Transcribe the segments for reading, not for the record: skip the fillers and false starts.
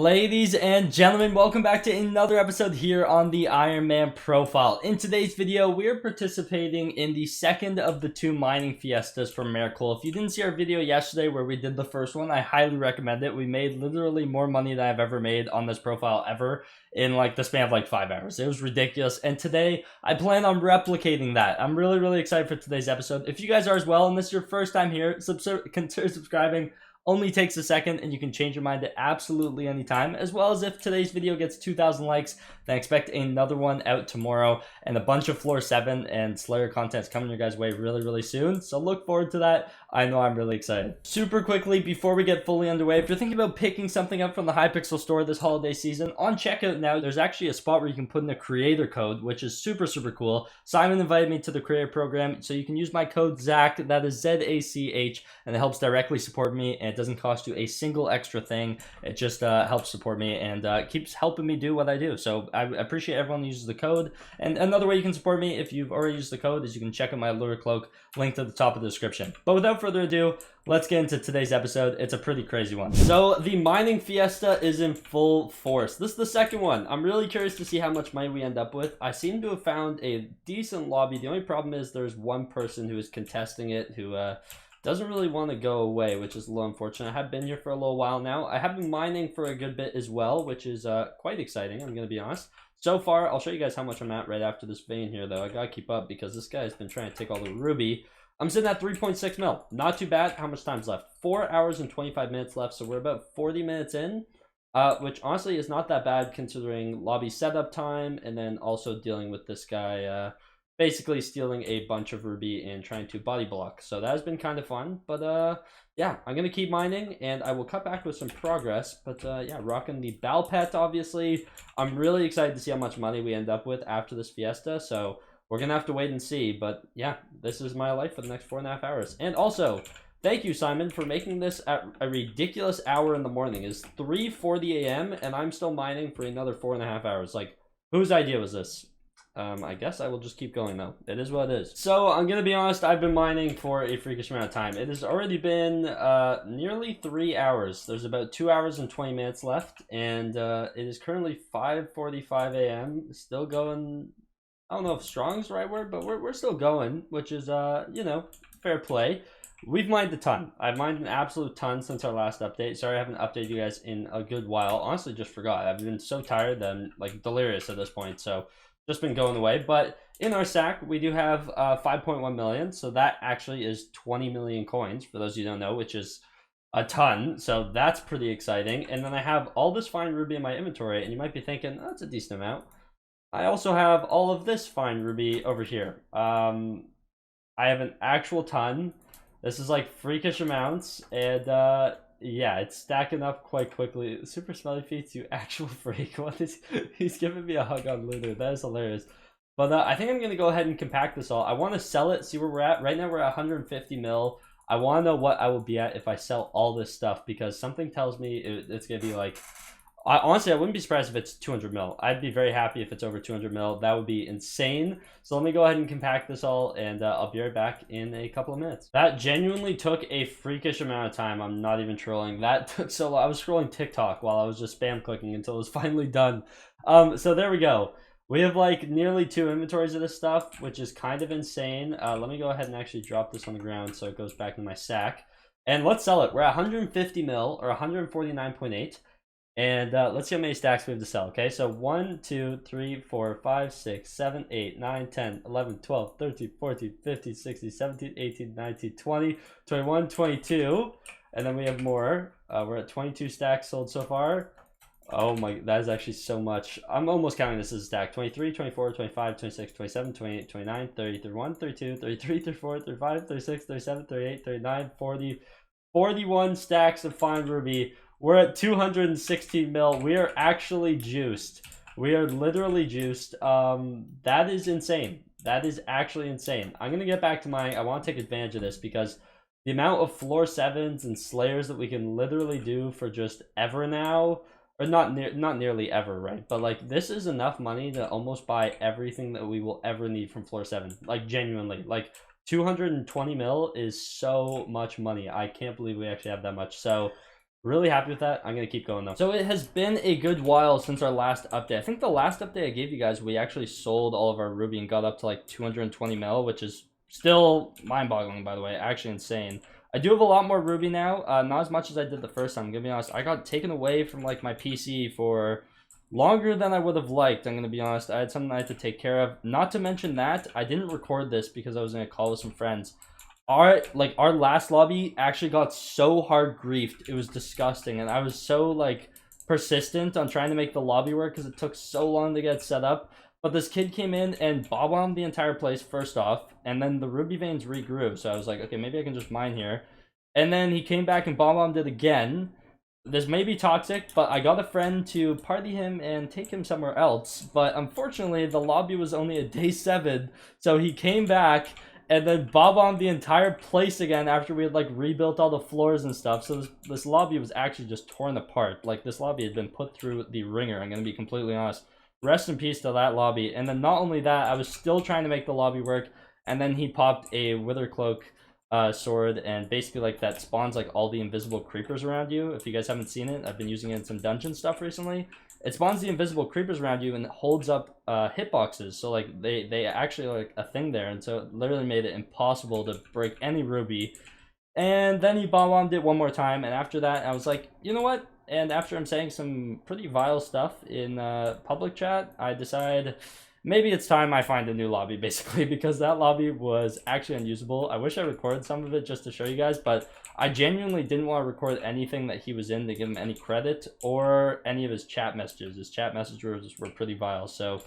Ladies and gentlemen, welcome back to another episode here on the Ironman profile. In today's video, we're participating in the second of the two mining fiestas from Miracle. If you didn't see our video yesterday where we did the first one, I highly recommend it. We made literally more money than I've ever made on this profile ever in like the span of like 5 hours. It was ridiculous. And today, I plan on replicating that. I'm really excited for today's episode. If you guys are as well, and this is your first time here, consider subscribing. Only takes a second and you can change your mind at absolutely any time. As well as if today's video gets 2,000 likes, then expect another one out tomorrow. And a bunch of Floor 7 and Slayer content is coming your guys' way really soon. So look forward to that. I know I'm really excited. Super quickly, before we get fully underway, if you're thinking about picking something up from the Hypixel store this holiday season, on checkout now, there's actually a spot where you can put in a creator code, which is super cool. Simon invited me to the creator program, so you can use my code ZACH, that is ZACH, and it helps directly support me, and it doesn't cost you a single extra thing. It just helps support me and keeps helping me do what I do. So I appreciate everyone who uses the code. And another way you can support me if you've already used the code is you can check out my Lure Cloak, linked at the top of the description. But without further ado, let's get into today's episode. It's a pretty crazy one. So the mining fiesta is in full force. This is the second one. I'm really curious to see how much money we end up with. I seem to have found a decent lobby. The only problem is there's one person who is contesting it who doesn't really want to go away, which is a little unfortunate. I have been here for a little while now. I have been mining for a good bit as well, which is quite exciting, I'm going to be honest. So far, I'll show you guys how much I'm at right after this vein here, though. I got to keep up because this guy's been trying to take all the ruby. I'm sitting at 3.6 mil. Not too bad. How much time's left? 4 hours and 25 minutes left, so we're about 40 minutes in, which honestly is not that bad considering lobby setup time and then also dealing with this guy basically stealing a bunch of ruby and trying to body block. So that has been kind of fun, but yeah, I'm gonna keep mining and I will cut back with some progress. But yeah, rocking the Balpet, obviously. I'm really excited to see how much money we end up with after this fiesta, so we're gonna have to wait and see. But yeah, this is my life for the next 4.5 hours. And also, thank you, Simon, for making this at a ridiculous hour in the morning. It's 3:40 a.m. and I'm still mining for another 4.5 hours. Like, whose idea was this? I guess I will just keep going though. It is what it is. So I'm gonna be honest, I've been mining for a freakish amount of time. It has already been nearly 3 hours. There's about 2 hours and 20 minutes left, and it is currently 5:45 a.m. Still going. I don't know if strong is the right word, but we're still going, which is you know, fair play. We've mined a ton. I've mined an absolute ton since our last update. Sorry I haven't updated you guys in a good while. Honestly, just forgot. I've been so tired that I'm like delirious at this point. So just been going away. But in our sack, we do have 5.1 million. So that actually is 20 million coins, for those of you who don't know, which is a ton. So that's pretty exciting. And then I have all this fine ruby in my inventory. And you might be thinking, oh, that's a decent amount. I also have all of this fine ruby over here. I have an actual ton. This is like freakish amounts. And yeah, it's stacking up quite quickly. Super smelly feet, you actual freak. What is he's giving me a hug on Luther. That is hilarious. But I think I'm gonna go ahead and compact this all. I want to sell it, see where we're at. Right now we're at 150 mil. I want to know what I will be at if I sell all this stuff, because something tells me it's gonna be like, honestly, I wouldn't be surprised if it's 200 mil. I'd be very happy if it's over 200 mil. That would be insane. So let me go ahead and compact this all, and I'll be right back in a couple of minutes. That genuinely took a freakish amount of time. I'm not even trolling. That took so long. I was scrolling TikTok while I was just spam clicking until it was finally done. So there we go. We have like nearly 2 inventories of this stuff, which is kind of insane. Let me go ahead and actually drop this on the ground so it goes back in my sack. And let's sell it. We're at 150 mil, or 149.8. And let's see how many stacks we have to sell. Okay, so 1, 2, 3, 4, 5, 6, 7, 8, 9, 10, 11, 12, 13, 14, 15, 16, 17, 18, 19, 20, 21, 22. And then we have more. We're at 22 stacks sold so far. Oh my, that is actually so much. I'm almost counting this as a stack. 23, 24, 25, 26, 27, 28, 29, 30, 31, 32, 33, 34, 35, 36, 37, 38, 39, 40, 41 stacks of fine ruby. We're at 216 mil. We are actually juiced. We are literally juiced. That is insane. That is actually insane. I'm going to get back to I want to take advantage of this because the amount of floor 7s and slayers that we can literally do for just ever now, or not nearly ever, right? But like, this is enough money to almost buy everything that we will ever need from floor 7. Like, genuinely. Like, 220 mil is so much money. I can't believe we actually have that much. So Really happy with that. I'm going to keep going though. So it has been a good while since our last update. I think the last update I gave you guys, we actually sold all of our ruby and got up to like 220 mil, which is still mind-boggling, by the way. Actually insane. I do have a lot more ruby now. Not as much as I did the first time. I'm going to be honest. I got taken away from like my PC for longer than I would have liked. I'm going to be honest. I had something I had to take care of. Not to mention that, I didn't record this because I was in a call with some friends. Our last lobby actually got so hard griefed, it was disgusting, and I was so like persistent on trying to make the lobby work because it took so long to get set up. But this kid came in and bombed the entire place first off, and then the ruby veins regrew, so I was like, okay, maybe I can just mine here. And then he came back and bombed it again. This may be toxic, but I got a friend to party him and take him somewhere else. But unfortunately, the lobby was only a day 7, so he came back and then bombed the entire place again after we had like rebuilt all the floors and stuff. So this lobby was actually just torn apart. Like, this lobby had been put through the ringer, I'm gonna be completely honest. Rest in peace to that lobby. And then not only that, I was still trying to make the lobby work, and then he popped a wither cloak sword, and basically like that spawns like all the invisible creepers around you. If you guys haven't seen it, I've been using it in some dungeon stuff recently. It spawns the invisible creepers around you and holds up hitboxes, so like they actually are like a thing there, and so it literally made it impossible to break any ruby. And then he bombed it one more time, and after that I was like, you know what? And after I'm saying some pretty vile stuff in public chat, I decide maybe it's time I find a new lobby, basically, because that lobby was actually unusable. I wish I recorded some of it just to show you guys, but I genuinely didn't want to record anything that he was in to give him any credit or any of his chat messages. His chat messages were pretty vile. So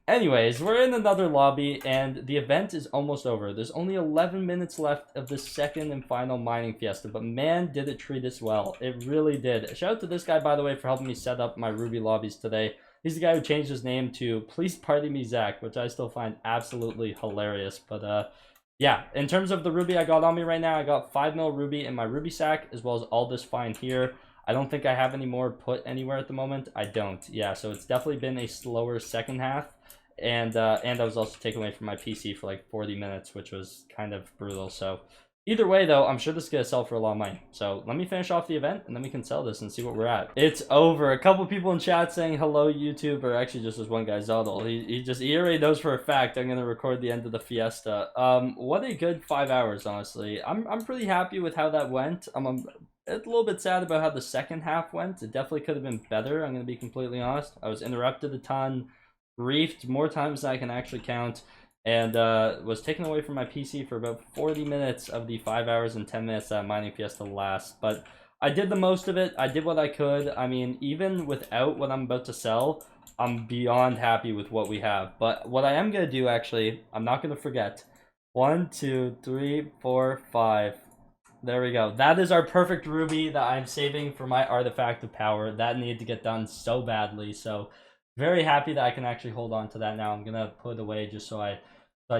anyways, we're in another lobby, and the event is almost over. There's only 11 minutes left of the second and final mining fiesta, but man, did it treat us well. It really did. Shout out to this guy, by the way, for helping me set up my ruby lobbies today. He's the guy who changed his name to Please Party Me Zach, which I still find absolutely hilarious. But yeah, in terms of the ruby I got on me right now, I got 5 mil ruby in my ruby sack, as well as all this find here. I don't think I have any more put anywhere at the moment. I don't. Yeah, so it's definitely been a slower second half. And I was also taken away from my PC for like 40 minutes, which was kind of brutal. So either way, though, I'm sure this is going to sell for a lot of money. So let me finish off the event, and then we can sell this and see what we're at. It's over. A couple people in chat saying hello, YouTube, or actually just this one guy, Zodl. He already knows for a fact I'm going to record the end of the fiesta. What a good 5 hours, honestly. I'm pretty happy with how that went. I'm a little bit sad about how the second half went. It definitely could have been better, I'm going to be completely honest. I was interrupted a ton, briefed more times than I can actually count, and was taken away from my PC for about 40 minutes of the 5 hours and 10 minutes that mining fiesta lasts. But I did the most of it. I did what I could. I mean, even without what I'm about to sell, I'm beyond happy with what we have. But what I am going to do, actually, I'm not going to forget. 1, 2, 3, 4, 5. There we go. That is our perfect ruby that I'm saving for my artifact of power. That needed to get done so badly, so very happy that I can actually hold on to that now. I'm gonna put it away just so I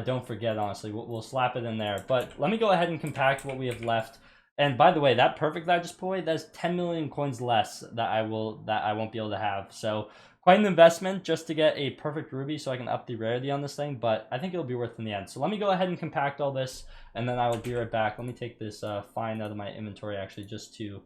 don't forget, honestly. We'll slap it in there. But let me go ahead and compact what we have left. And by the way, that perfect that I just put away, that's 10 million coins less that I won't be able to have. So quite an investment just to get a perfect ruby so I can up the rarity on this thing, but I think it'll be worth it in the end. So let me go ahead and compact all this, and then I will be right back. Let me take this find out of my inventory, actually, just to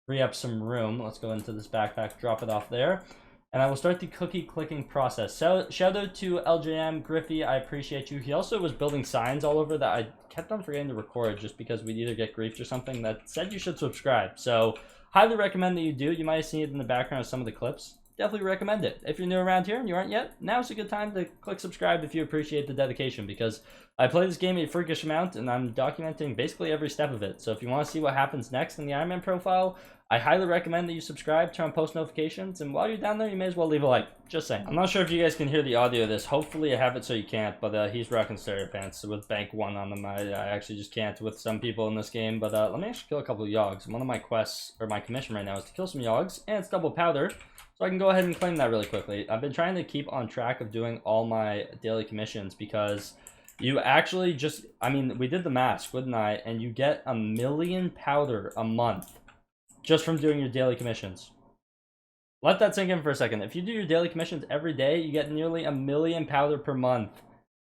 free up some room. Let's go into this backpack, drop it off there, and I will start the cookie clicking process. So shout out to LJM, Griffey, I appreciate you. He also was building signs all over that I kept on forgetting to record just because we'd either get griefed or something that said you should subscribe. So highly recommend that you do. You might have seen it in the background of some of the clips. Definitely recommend it. If you're new around here and you aren't yet, now's a good time to click subscribe if you appreciate the dedication, because I play this game a freakish amount and I'm documenting basically every step of it. So if you want to see what happens next in the Ironman profile, I highly recommend that you subscribe, turn on post notifications, and while you're down there, you may as well leave a like. Just saying. I'm not sure if you guys can hear the audio of this. Hopefully I have it so you can't, but he's rocking stereo pants with bank 1 on them. I actually just can't with some people in this game, but let me actually kill a couple of yogs. One of my quests, or my commission right now, is to kill some yogs, and it's double powder. So I can go ahead and claim that really quickly. I've been trying to keep on track of doing all my daily commissions because you actually just, I mean, we did the mask, wouldn't I? And you get 1 million powder a month just from doing your daily commissions. Let that sink in for a second. If you do your daily commissions every day, you get nearly 1 million powder per month,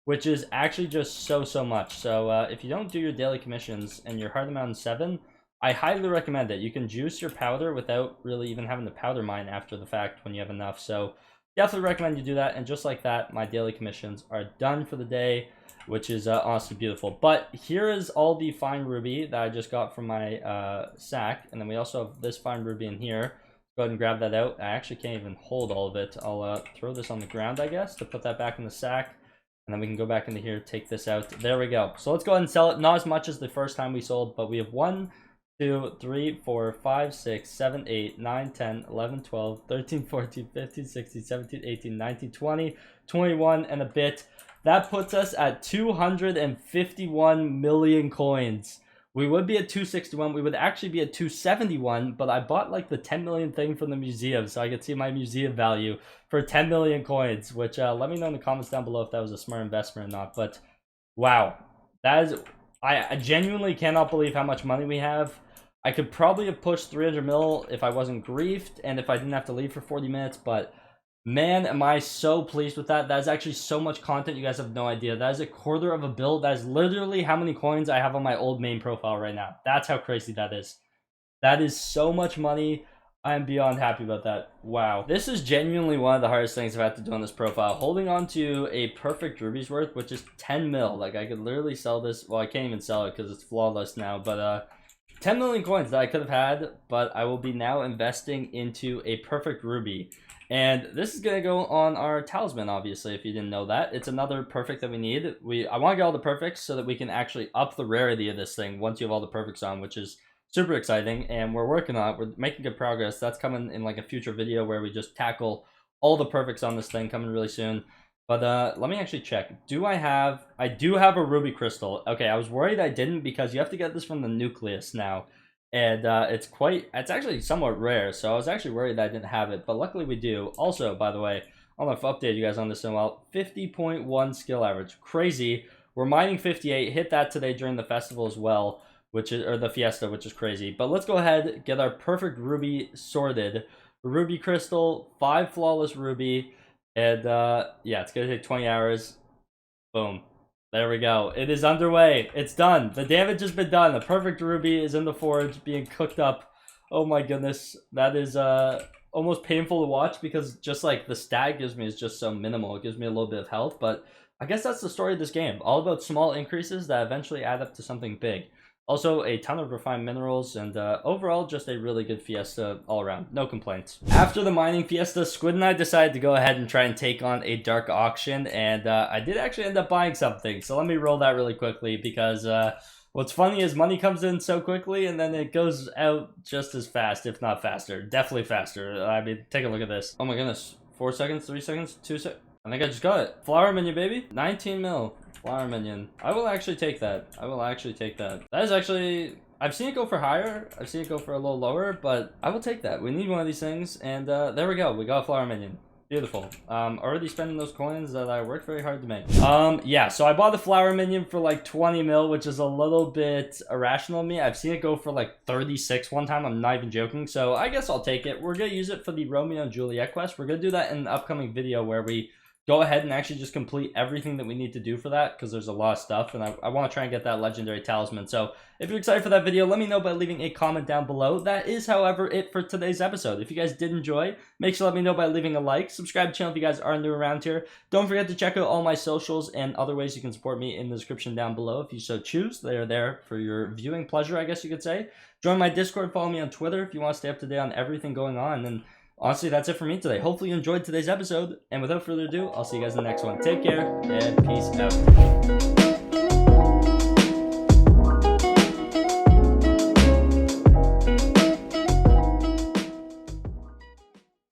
which is actually just so much. So if you don't do your daily commissions and you're hard mountain 7, I highly recommend it. You can juice your powder without really even having to powder mine after the fact when you have enough. So definitely recommend you do that. And just like that, my daily commissions are done for the day, which is honestly beautiful. But here is all the fine ruby that I just got from my sack. And then we also have this fine ruby in here. Go ahead and grab that out. I actually can't even hold all of it. I'll throw this on the ground, I guess, to put that back in the sack. And then we can go back into here, take this out. There we go. So let's go ahead and sell it. Not as much as the first time we sold, but we have 1, 2, 3, 4, 5, 6, 7, 8, 9, 10, 11, 12, 13, 14, 15, 16, 17, 18, 19, 20, 21, and a bit. That puts us at 251 million coins. We would be at 261. We would actually be at 271, but I bought like the 10 million thing from the museum, so I could see my museum value for 10 million coins, which let me know in the comments down below if that was a smart investment or not. But wow, that is, I genuinely cannot believe how much money we have. I could probably have pushed 300 mil if I wasn't griefed and if I didn't have to leave for 40 minutes, but man, am I so pleased with that. That is actually so much content, you guys have no idea. That is a quarter of a bill. That is literally how many coins I have on my old main profile right now. That's how crazy that is. That is so much money. I am beyond happy about that. Wow. This is genuinely one of the hardest things I've had to do on this profile. Holding on to a perfect ruby's worth, which is 10 mil. Like, I could literally sell this. Well, I can't even sell it because it's flawless now, but 10 million coins that I could have had, but I will be now investing into a perfect ruby. And this is going to go on our talisman, obviously, if you didn't know that. It's another perfect that we need. I want to get all the perfects so that we can actually up the rarity of this thing once you have all the perfects on, which is super exciting. And we're working on it. We're making good progress. That's coming in like a future video where we just tackle all the perfects on this thing, coming really soon. But let me actually check. I do have a ruby crystal. Okay, I was worried I didn't because you have to get this from the nucleus now. And it's actually somewhat rare, so I was actually worried that I didn't have it, but luckily we do. Also, by the way, I don't know if I've updated you guys on this in a while, 50.1 skill average. Crazy. We're mining 58, hit that today during the festival as well, or the fiesta, which is crazy. But let's go ahead, get our perfect ruby sorted. Ruby crystal, 5 flawless ruby, and yeah, it's gonna take 20 hours. Boom. There we go. It is underway. It's done. The damage has been done. The perfect ruby is in the forge being cooked up. Oh my goodness. That is almost painful to watch because just like the stat gives me is just so minimal. It gives me a little bit of health, but I guess that's the story of this game. All about small increases that eventually add up to something big. Also, a ton of refined minerals, and overall, just a really good fiesta all around. No complaints. After the mining fiesta, Squid and I decided to go ahead and try and take on a dark auction, and I did actually end up buying something. So let me roll that really quickly, because what's funny is money comes in so quickly, and then it goes out just as fast, if not faster. Definitely faster. I mean, take a look at this. Oh my goodness. 4 seconds, 3 seconds, 2 seconds. I think I just got it. Flower minion, baby. 19 mil. Flower minion. I will actually take that. I will actually take that. That is actually... I've seen it go for higher. I've seen it go for a little lower, but I will take that. We need one of these things, and there we go. We got a flower minion. Beautiful. Already spending those coins that I worked very hard to make. Yeah, so I bought the flower minion for like 20 mil, which is a little bit irrational of me. I've seen it go for like 36 one time. I'm not even joking, so I guess I'll take it. We're gonna use it for the Romeo and Juliet quest. We're gonna do that in an upcoming video where we go ahead and actually just complete everything that we need to do for that, because there's a lot of stuff, and I want to try and get that legendary talisman. So if you're excited for that video, let me know by leaving a comment down below. That is, however, it for today's episode. If you guys did enjoy, make sure to let me know by leaving a like. Subscribe to the channel if you guys are new around here. Don't forget to check out all my socials and other ways you can support me in the description down below if you so choose. They are there for your viewing pleasure, I guess you could say. Join my Discord, follow me on Twitter if you want to stay up to date on everything going on. And honestly, that's it for me today. Hopefully you enjoyed today's episode, and without further ado, I'll see you guys in the next one. Take care, and peace out.